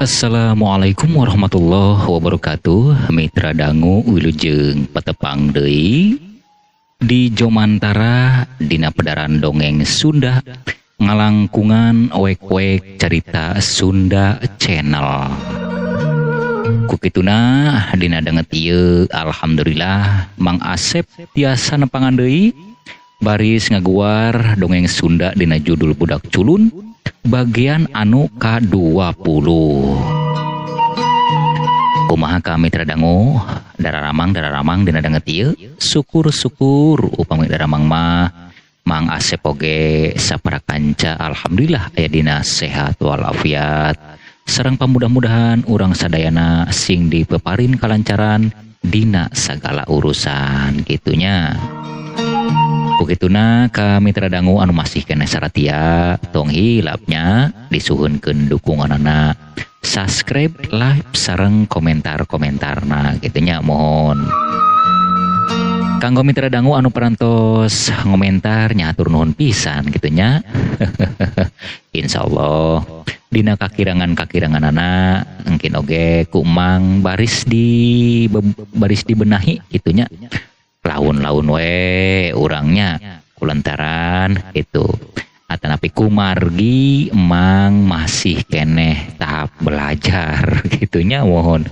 Assalamualaikum warahmatullahi wabarakatuh. Mitra dangu wilujeng patepang deui di Jomantara dina pedaran dongeng Sunda ngalangkungan wek-wek carita Sunda Channel. Kukituna dina danget ieu alhamdulillah Mang Asep tiasa nepangan deui baris ngaguar dongeng Sunda dina judul Budak Culun bagian anu ka-20. Kumaha ka mitra dangu dararamang dina danget ieu syukur upami dararamang mah Mang Asep oge saparakanca alhamdulillah aya dina sehat walafiat sareng pamudah-mudahan urang sadayana sing dipeparin kalancaran dina sagala urusan gitunya. Bukituna ka mitra dangu anu masih kena saratia tong hilapnya disuhunkeun dukunganana subscribe, like, sareng komentarna gitunya mohon. Kanggo mitra dangu anu parantos ngomentar nyatur nuhun pisan gitunya. Insyaallah dina kakirangan-kakiranganana engkin oge ku Mang baris dibenahi gitunya. Laun we urangnya kulantaran itu atanapi kumargi emang masih keneh tahap belajar gitunya mohon.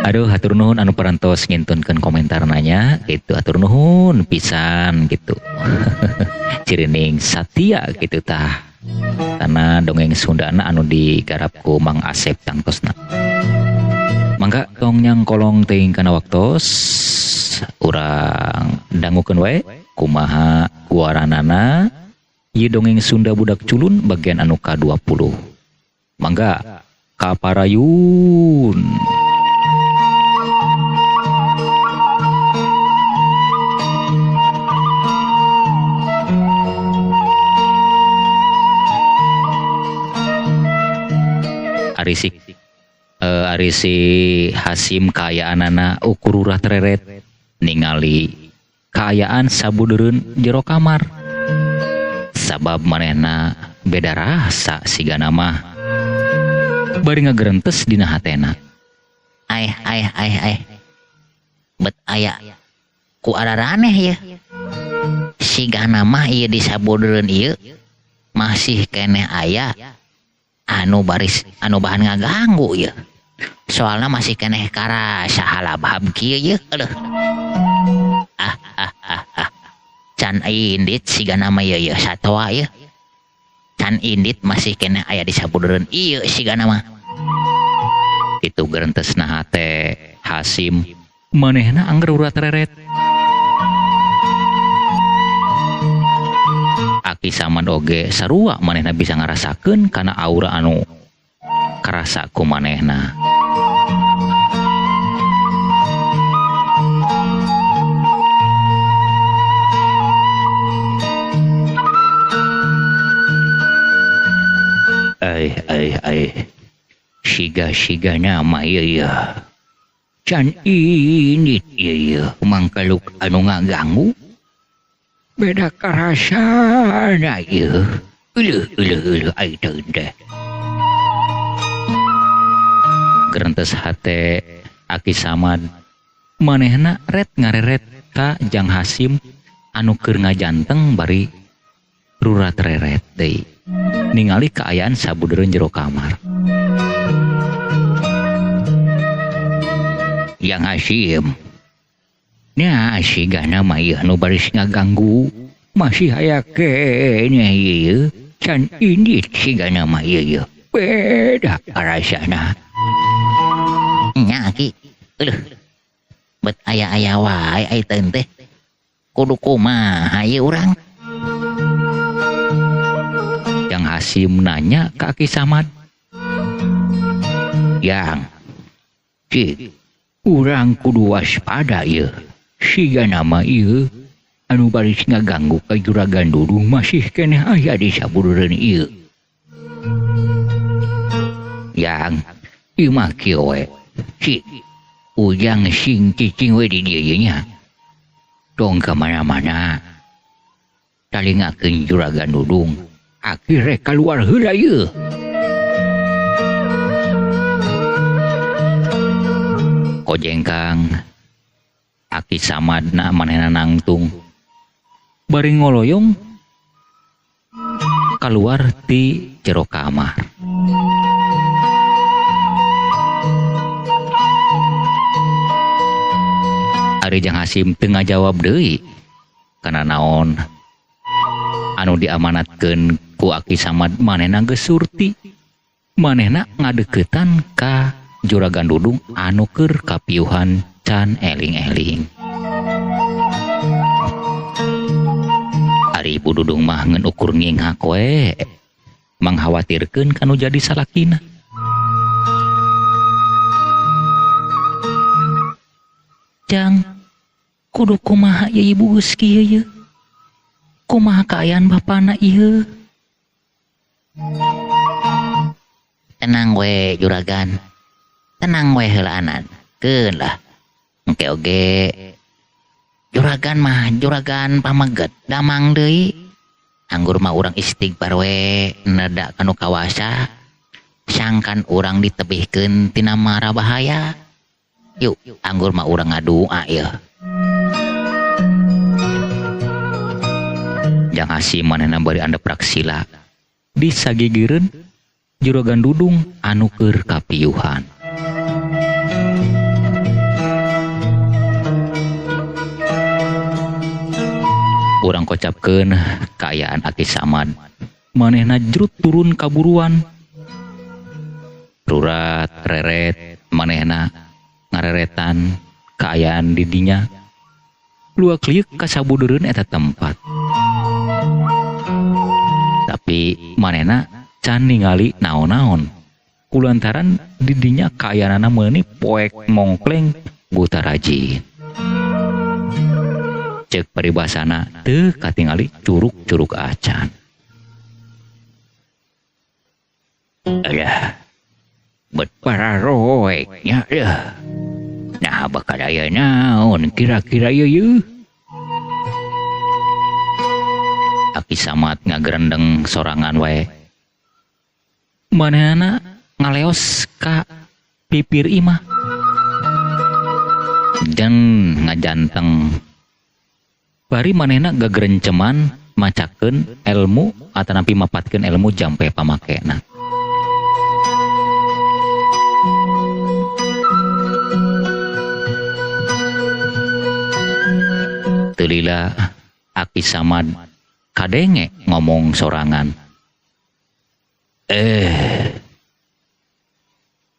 Aduh hatur nuhun anu parantos ngintunkeun komentar nanya gitu hatur nuhun pisan gitu. Cirining satia gitu tah karena dongeng Sundana anu digarap ku Mang Asep tangtosna. Mangga tong nyangkolong teuing kana waktos urang dangukeun wae kumaha guaranana ieu dongeng Sunda Budak Culun bagian anu ka-20. Mangga kaparayun. Ari si Hasim kaayaanana ukur urah tereret ningali kaayaan sabudeureun jero kamar sabab manehna beda rasa sigana mah bari ngagerentes dina hatena ai bet aya ku araraneh ya sigana mah ieu di sabudeureun ieu masih keneh aya anu bahan ngaganggu ya soalna masih keneh karasa halabhab kieu ye can indit sigana mah ye satoa ye can indit masih keneh aya di sabudeureun ieu sigana mah itu gerentesna hate Hasim manehna angger urat reret aki samad oge sarua manehna bisa ngarasakeun kana aura anu karasa ku manehna. Ai siga-sigana mah ieu can indit ieu mangkaluk anu ngaganggu beda karasana ieu eueuh ai teu teh gerentes hate aki samad manehna ret ngareret ka Jang Hasim anu keur ngajanteng bari rurat reret deui ningali kaayaan sabudeureun jero kamar. Yang Hasim nya asigana mah ieu nu baris ngaganggu masih aya keneh ieu can indit sigana mah ieu beda rasana nya ki bet aya wae ai teh kudu kumaha ieu urang. Yang Hasim nanya ke Aki Samad, yang cik urang kudu waspada ieu sigana mah ieu anu baris ngaganggu ka juragan Dudung masih keneh aya di sabudeureun ieu. Yang ieu mah kieu we cik ujang sing cicing we di dieu nya tong ka mana-mana talingakeun juragan Dudung akhirnya keluar heula ieu. Kojengkang Aki Samadna manehna nangtung bari ngoloyong keluar ti jero kamar. Ari Jang Hasim teu ngajawab deui kana naon anu diamanatkeun ku Aki Samad manehna geus surti. Manehna ngadeuketan ka Juragan Dudung anu keur kapiuhan can eling-eling. Ari Ibu Dudung mah ngeun ukur nginghak we, mangkhawatirkeun kanu jadi salakina. Jang, kudu kumaha ya Ibu geus kieu ye? Kumaha kaayaan bapana ieu? Tenang we Juragan. Tenang we heulaanan. Keun lah. Engke oge Juragan mah juragan pamaget damang deui. Anggur mah urang istighfar we neda kanu kawasa. Sangkan urang ditebihkeun tina mara bahaya. Yuk, anggur mah urang ngadua ya. Jang Hasim manehna bari andep praksila. Disagigireun Juragan Dudung anu keur kapiuhan. Urang kocapkeun kaayaan Aki Samad. Manehna jerut turun kaburuan. Rurat reret manehna ngareretan kaayaan di dinya. Luak liuk kasabudereun eta tempat. Tapi manehna can ningali naon-naon. Kulantaran di dinya kaayaanana meuni poek mongkleng buta rajin. Cek paribasana teu katingali curug-curug acan. Alah, bet pararoeknya dah. Nah bakal aya naon kira-kira ieu? Aki Samad ngagerendeng sorangan wae. Manehna ngaleos ka pipir imah. Dan ngajanteng. Bari manehna gagerenceman macakeun ilmu atanapi mapatkeun ilmu jampe pamakena. Teu lila Aki Samad kadenge ngomong sorangan.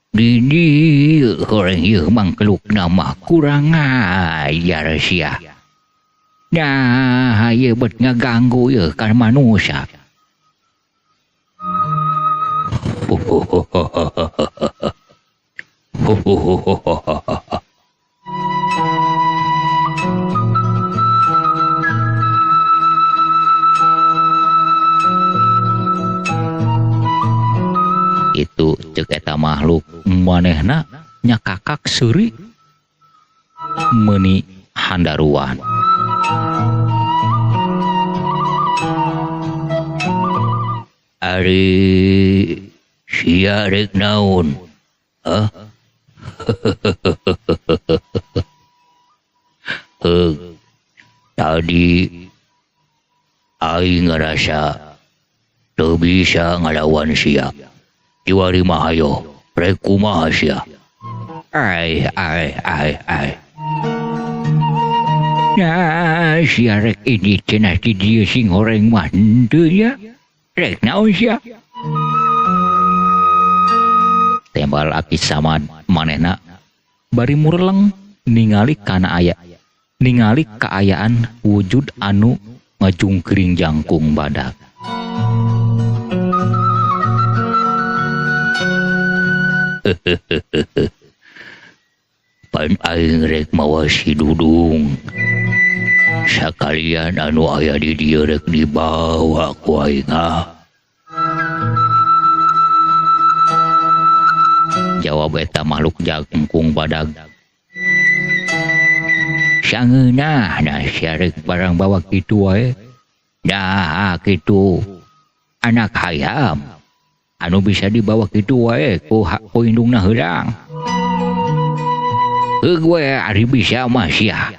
Dini orang ieu mangkeluk nama kurang ajar sia. Nah, ieu bet ngaganggu ieu ka manusia. Itu ceuk eta makhluk manehna nyakakak seuri meuni handaruan. Ari sia rek naon? Tadi aing ngerasa teu bisa ngalawan sia. Diwari mah ayo, rek kumaha sia? Ai. Nah, sia rek ini cenah di dieu sing goreng mah henteu nya. Rek naon sia? Tembal Aki Samad manehna bari mureleng ningali kaayaan wujud anu ngajungkring jangkung badak. Pan aing rek mawa si Dudung. Sakalian anu aya di dieu rek dibawa ku aing. Jawab eta makhluk jangkung badag. Sangeunah nah sia rek barang bawa kitu wae. Nah kitu. anak hayam anu bisa dibawa kitu wae ku indungna heurang. Gue ari bisa mah sia.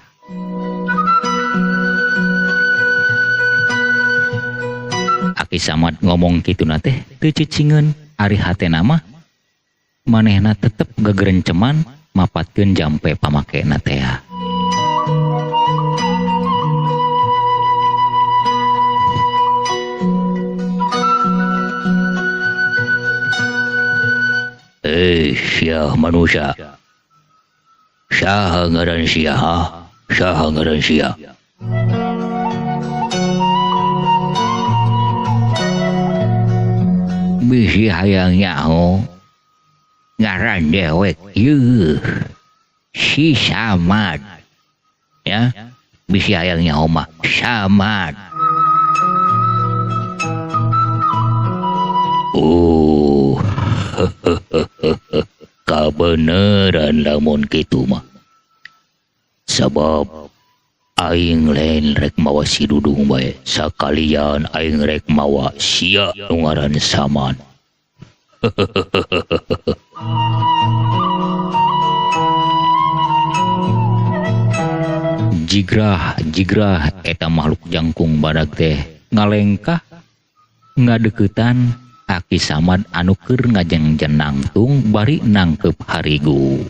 Aki Samad ngomong kitu teh teu cicingeun ari hatena mah manehna tetep gegerenceman mapatkeun jampe pamakena teh. Sia manusia. Saha ngaran sia ha? Saha ngaran sia? Bisi hayang nyaho ngaran dewek yeuh si Samad. Ya, bisi hayang nyaho mah Samad. Kabeneran lamun kitu mah. Sabab aing lain rek mawa si Dudung bae, sakalian aing rek mawa sia nu ngaran Samad. Jigrah eta makhluk jangkung badag teh ngalengkah ngadeuketan Aki Samad anu keur ngajengjen nangtung bari nangkep harigu.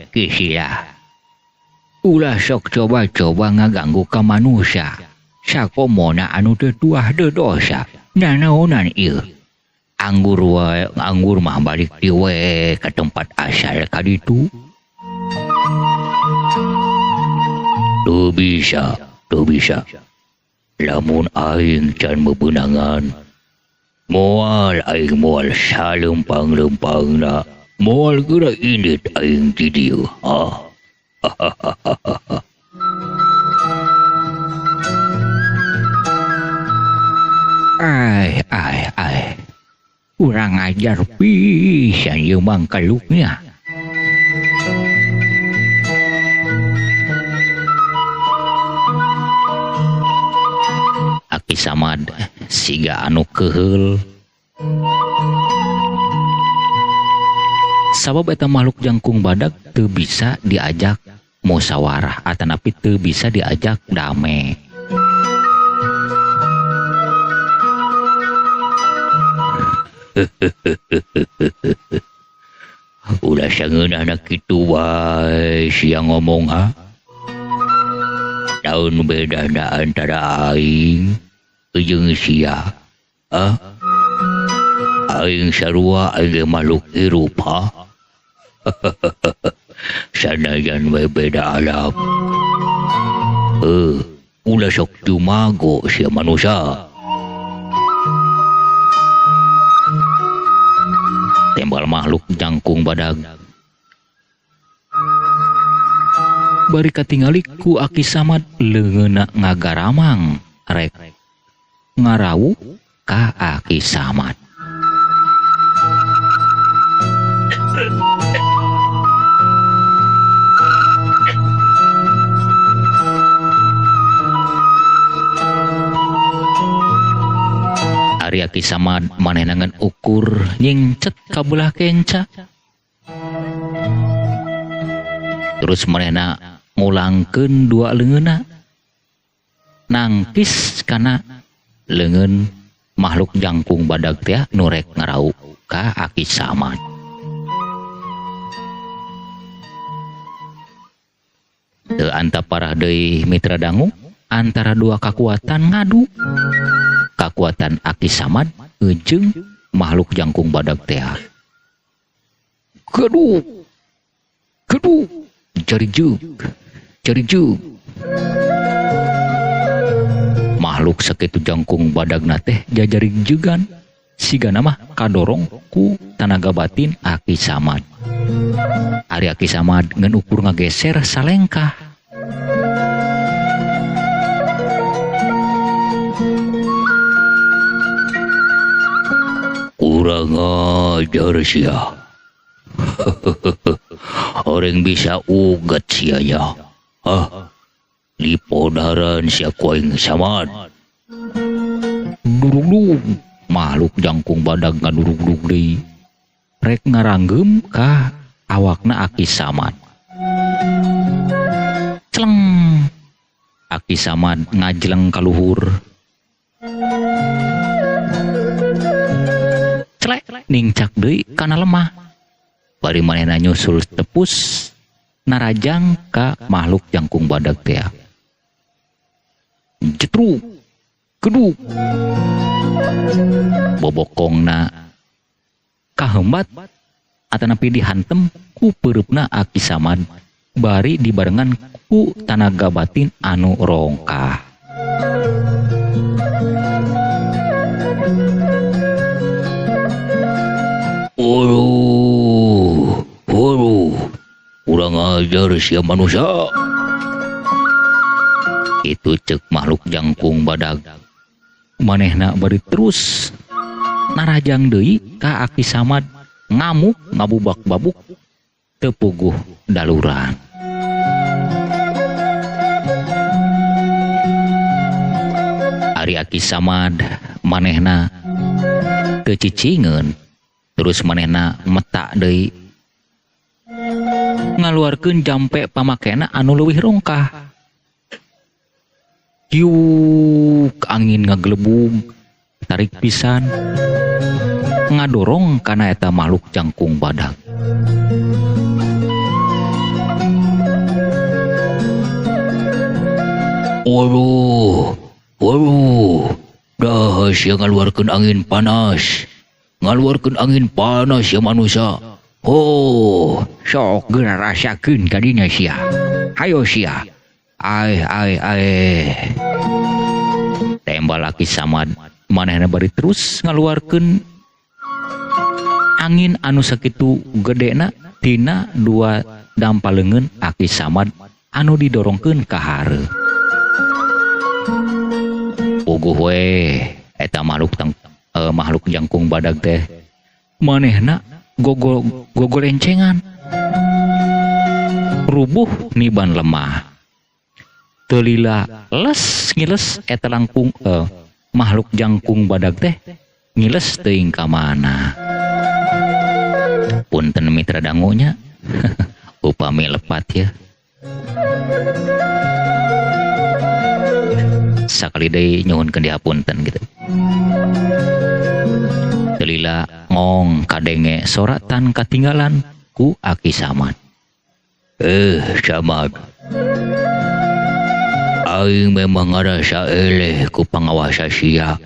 Kisia ulah sok coba-coba ngaganggu ka manusia sakomona anu teu tuah teu dosa. Nanaonan ieu anggur mah balik di we ka tempat asal kaditu. Tuh bisa. Lamun aing can mebeunangan, moal aing moal salempang-lempangna, moal geura indit aing di dieu. Ai. Urang ajar pisan ieu mangkaluknya. Aki Samad siga anu keheul. Sabab eta makhluk jangkung badag teu bisa diajak musyawarah atanapi teu bisa diajak dame. Ulah sangeunah na kitu wae sia ngomong ha. Daun bedana antara aing jeung sia. Aing sarua aing makhluk hirup ha. Sanajan we beda alam. Ulah sok jumago sia manusia. Tembal makhluk jangkung badag bari katingali ku Aki Samad leungeuna ngagaramang rek ngarawu ka Aki Samad. Ari Aki Samad manehna ngan ukur nyingcet ka belah kenca. Terus manehna ngulangkeun dua leungeunna. Nangkis kana leungeun makhluk jangkung badag teh nu rek ngarau ka Aki Samad. Teu antaparah deui mitra dangu antara dua kekuatan ngadu. Kekuatan Aki Samad jeung makhluk jangkung badag teh. Kedu cari juk. Makhluk sakitu jangkung badagna teh jajarig jugan sigana mah kadorong ku tanaga batin Aki Samad. Ari Aki Samad ngan ukur ngageser salengkah. Kurang ajar sia. Orang bisa ugat sianya. Lipodaran sia koing samad. Durug-dug makhluk jangkung badag ngadurug-dug deui. Rek ngaranggem ka awakna Aki Samad. Celeng. Aki Samad ngajleng ka luhur. Celek ningcak deui kana lemah. Bari manehna nyusul tepus narajang ka makhluk jangkung badag teh. Jetruk keduk bobokongna kahembat atanapi dihantem ku peurupna Aki Samad bari dibarengan ku tanaga batin anu rongkah. Urang ajar sia manusia. Itu cek makhluk jangkung badag. Manehna bari terus narajang deui ka Aki Samad ngamuk ngabubak-babuk teu puguh daluran. Ari Aki Samad manehna teu cicingeun terus manehna metak deui ngaluarkeun jampe pamakena anu leuwih rongkah. Yuk angin ngagelebug tarik pisan ngadorong kana eta makhluk jangkung badag. Waduh, dah sia ngaluarkeun angin panas ya manusia. Oh, sok geura rasakeun ka dinya sia. Hayo sia. Ai. Tembal Aki Samad manehna bari terus ngaluarkeun angin anu sakitu gedena tina dua dampaleungeun Aki Samad anu didorongkeun ka hareup. Puguh we eta makhluk jangkung badag teh manehna gogolencengan rubuh niban lemah. Telila les ngiles eta langkung makhluk jangkung badag teh ngiles teuing ka mana. Punten mitra dangunya upami lepat ya. Sakali deui nyuhunkeun dihapunten gitu. Telila ngong kadenge soratan katinggalan ku Aki Samad. Samad. Aing memang ngarasa eleh ku pangawasa sia.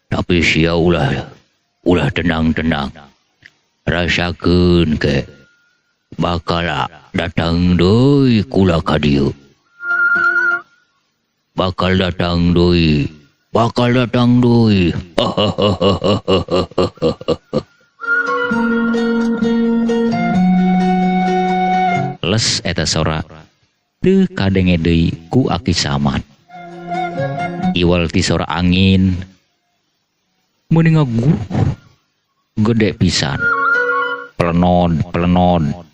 Tapi sia ulah tenang-tenang. Rasakeun ke bakal datang deui kula ka dieu. Bakal datang deui. Les eta sora teu kadenge deui ku Aki Samad. Iwal ti sora angin meuni ngaguruh gede pisan. Pelenod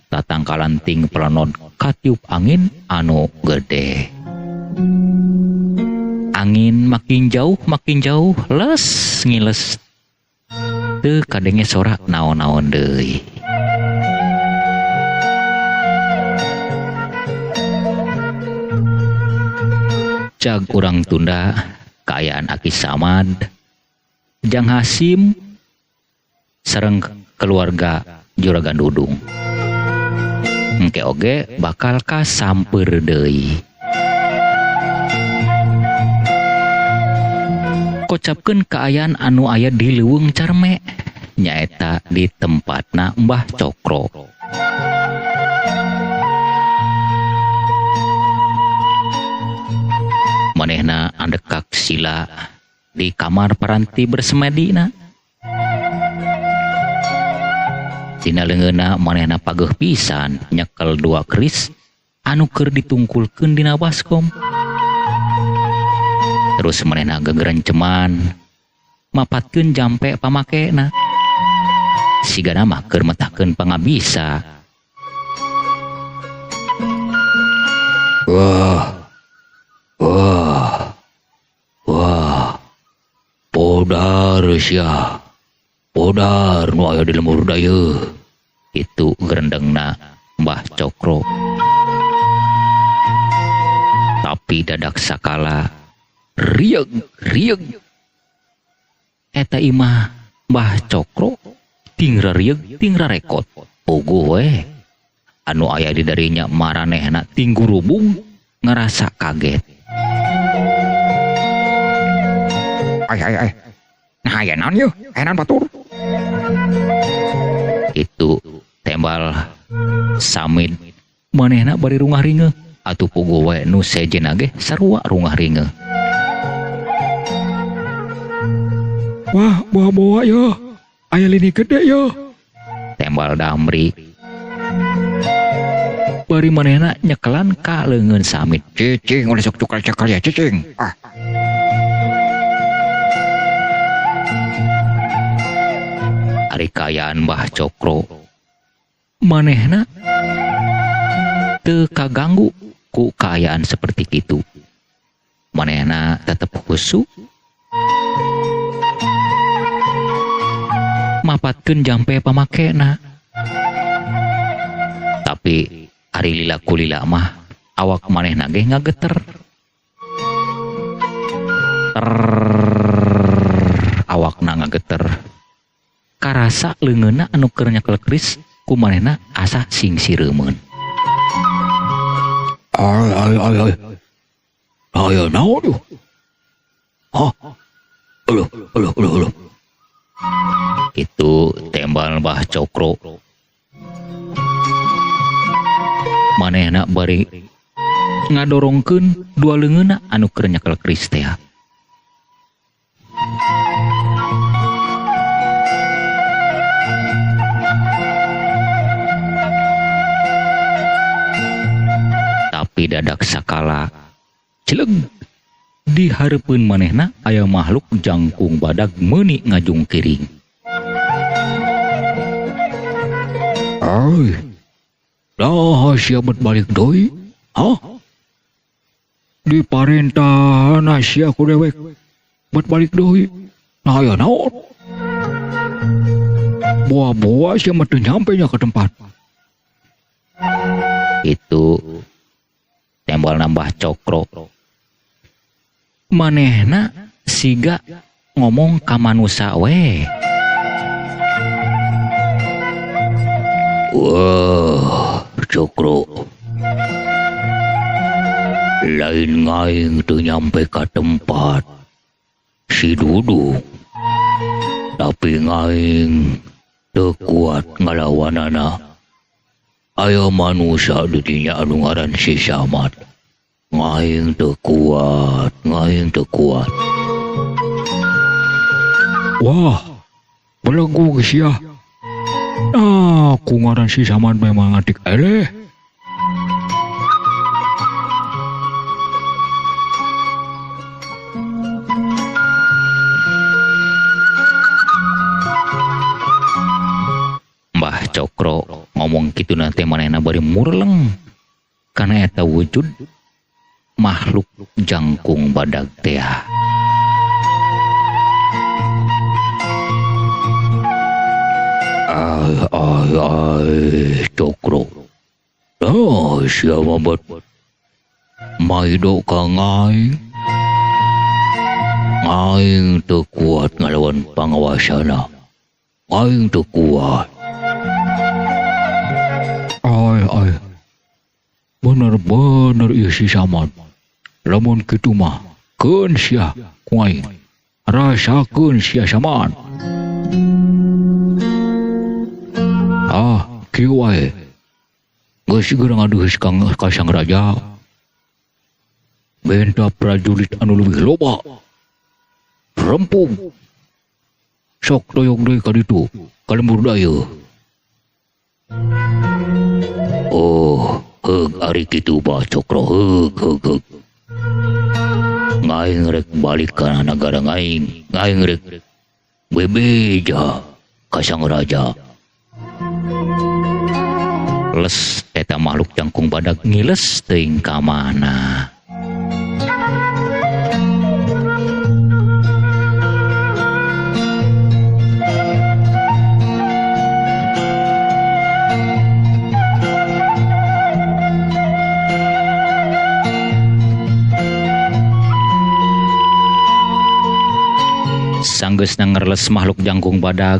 tatangkalanting pelenod katiup angin anu gede. Angin makin jauh les ngiles teu kadenge sora naon-naon deui. Cag urang Tunda kaayaan Aki Samad Jang Hasim sareng keluarga Juragan Dudung engke oge bakal kasamper deui. Kocapkeun kaayaan anu aya di Leuweung Carme nyaeta di tempatna Mbah Cokro. Manehna andekak sila di kamar paranti bersemedina. Tina leungeunna manehna pageuh pisan nyekel 2 keris anu keur ditungkulkeun dina baskom. Terus manehna gegerenceman mapatkeun jampe pamakena. sigana mah keur metakeun pangabisa. Wah, wah, wah, podar sia, podar nu aya di lembur daya. Itu gerendengna Mbah Cokro. Tapi dadak sakala rieg, rieg. Eta imah Mbah Cokro ting rieg, ting rarekot. Puguh we. Anu aya di darinya maranehna ting gurubung ngerasa kaget. Ay. Nah, aya naon yeuh? Aya naon batur? Itu tembal samid manehna bari rungah ringe atuh puguh we nu sejenna ge sarua rungah ringe. Wah, bawa-bawa ya. Aya lini gede ya. Tembal Damri. Bari manehna nyekelan ka leungeun samid. Cicing, ulah sok cukal-cukal ya cicing. Ah. Ari kayaan Mbah Cokro. Manehna teu kaganggu ku kaayaan seperti kitu. Manehna tetep husu. Mapatkeun jampe pamakena. Tapi ari lila kulila mah awak manehna ge ngageter. Awakna ngageter. Karasa leungeunna anu keur nyekel keris ku manehna asa singsireumeuun. Ay. Aya naon yeuh? Hah? Uluh. Itu tembal Mbah Cokro. Manehna bari ngadorongkeun dua leungeunna anu keur nyekel keris teh. Tapi dadak sakala celeg di hareupeun manehna aya makhluk jangkung badag meuni ngajung kiring. Ay. Dah siap balik doi? Hah? Di parentah sia ku dewek balik doi. Nah ya naon? Buah-buah siap teu nyampe nya ke tempat. Itu tembal Mbah Cokro. Manehna siga ngomong ka manusa we. Wah, Cokro. Lain ngaing teu nyampe ka tempat si Dudung. Tapi ngaing teu kuat ngalawanana. Aya manusia di dinya anu ngaran si Samad. Ngaing teu kuat. Wah, belegu geus ya. Nah, ku ngaran si Samad memang adik eleh. Mbah Cokro ngomong kitu nanti manehna bari murleng. Karena eta wujud makhluk jangkung badag teh. Ay, Cokro. Oh, siapa buat maido ka ngaing. Ngaing teu kuat ngalawan pangawasana. Ngaing teu kuat. Ay. Bener-bener ieu si Samad. Lamun kitu mah keun sia ngaing. Rasakeun sia Samad. Kieu wae. Geus geura ngaduheus ka Sang Raja. Benta prajurit anu leuwih loba. Rempung. Sok doyong deui ka ditu, ka lembur daya. Oh, heug ari kitu Mbah Cokro, heug. Ngaing rek balik ka negara ngaing rek bebeja ka Sang Raja. les eta makhluk jangkung badag ngiles teuing ka mana. Sanggeus ngerles makhluk jangkung badag,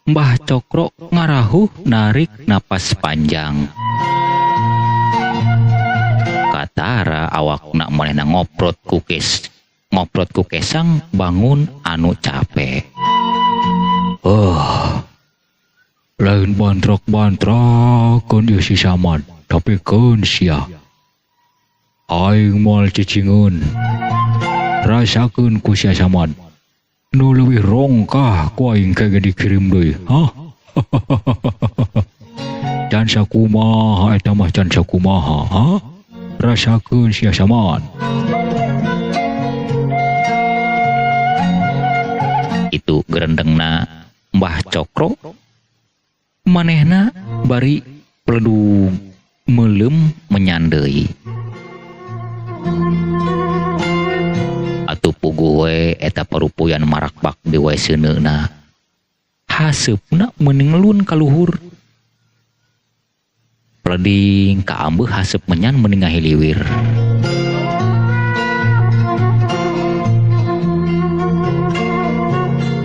Mbah Cokro ngarahuh narik napas panjang. Katara awakna manehna ngoprot ku kesang bangun anu capek. Lain bantrak-bantrakeun ieu si Samad, tapi keun sia. Aing moal cicingeun. Rasakeun ku sia Samad. Nu leuwih rongkah ku aing kage dikirim deui. Can sakumaha eta mah can sakumaha, rasakeun sia Samad. Itu gerendengna Mbah Cokro, manehna bari peledu meulem menyandei. Atuh puguh we eta parupuyan marakbak di wae seuneuna. Haseupna meuning lun ka luhur. Pleding ka ambeuh haseup menyan meuning ngahiliwir.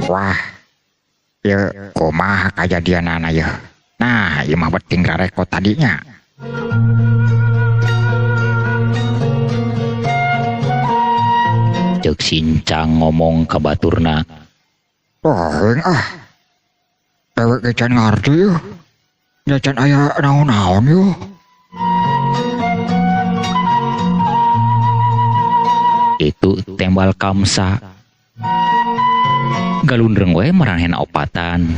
Wah, ieu kumaha kajadianana ieu? Nah, ieu mah beting rareko tadinya. Ceuk Sincang ngomong ka baturna. Dewek ge can ngarti yeuh. Nya can aya naon-naon yeuh. Itu tembal kamsa. Galundreng we maranehna opatan.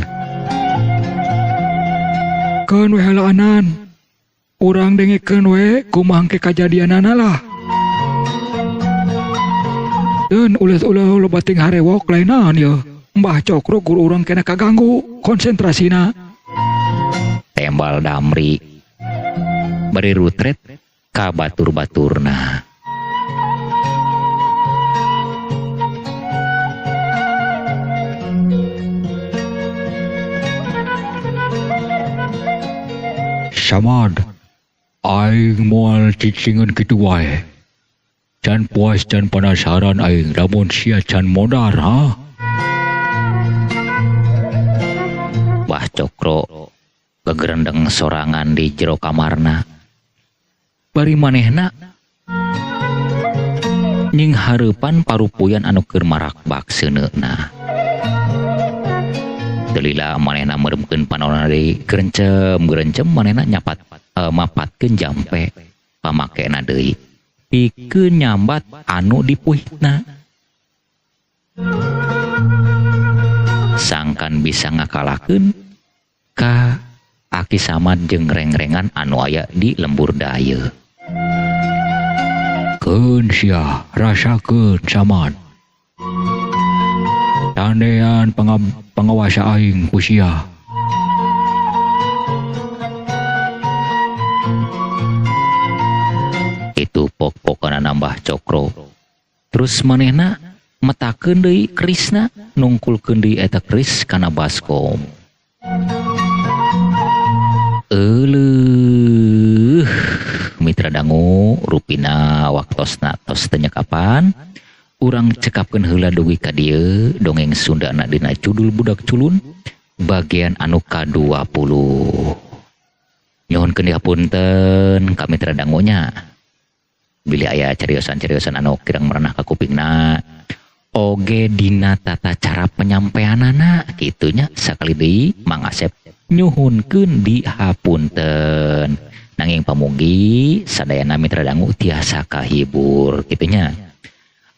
Keun we heulaanan. Urang dengikeun we kumaha engke kajadianana lah. Dan ulah bating harewok lainaan ya. Mbah Cokro guru urang kena kaganggu konsentrasina. Tembal Damri bari rutret ka batur-baturna. Samad, aing moal cicingeun kitu wae. Can puas can penasaran aing lamun sia can modar ha. Mbah Cokro gegerendeng sorangan di jero kamarna. Bari manehna nying hareupan parupuyan anu keur marakbak seuneuna. Delila manehna meremkeun panaona deui gerencem manehna mapatkeun jampe pamakena deui. Pikeun nyambat anu dipuhitna. Sangkan bisa ngakalakeun ka Aki Samad jeung reng-rengan anu aya di lembur daya. Keun sia, rasakeun Samad. Tandean pangawasa aing ku sia. Itu pok-pokana nambah Cokro. Terus manehna metakeun deui kerisna, nungkulkeun deui eta keris kana baskom. Euleuh mitra dangu rupina waktosna tos teu nyekapan. Urang cekapkeun heula dugi ka dieu dongeng Sundana dina judul Budak Culun bagian anu ka-20. Nyuhunkeun dihapunten ka mitra dangunya. Bila aya cariosan-cariosan anu kirang merenah ka kupingna oge dina tata cara penyampaianana kitunya sakali deui Mang Asep nyuhunkeun dihapunten. Nanging pamugi sadayana mitra dangu tiasa kahibur kitunya.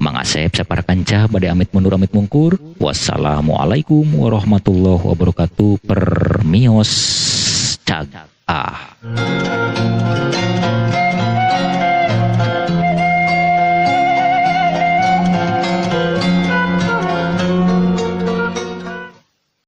Mang Asep saparakanca bade amit mundur amit mungkur. Wassalamualaikum warahmatullahi wabarakatuh. Permios cagah.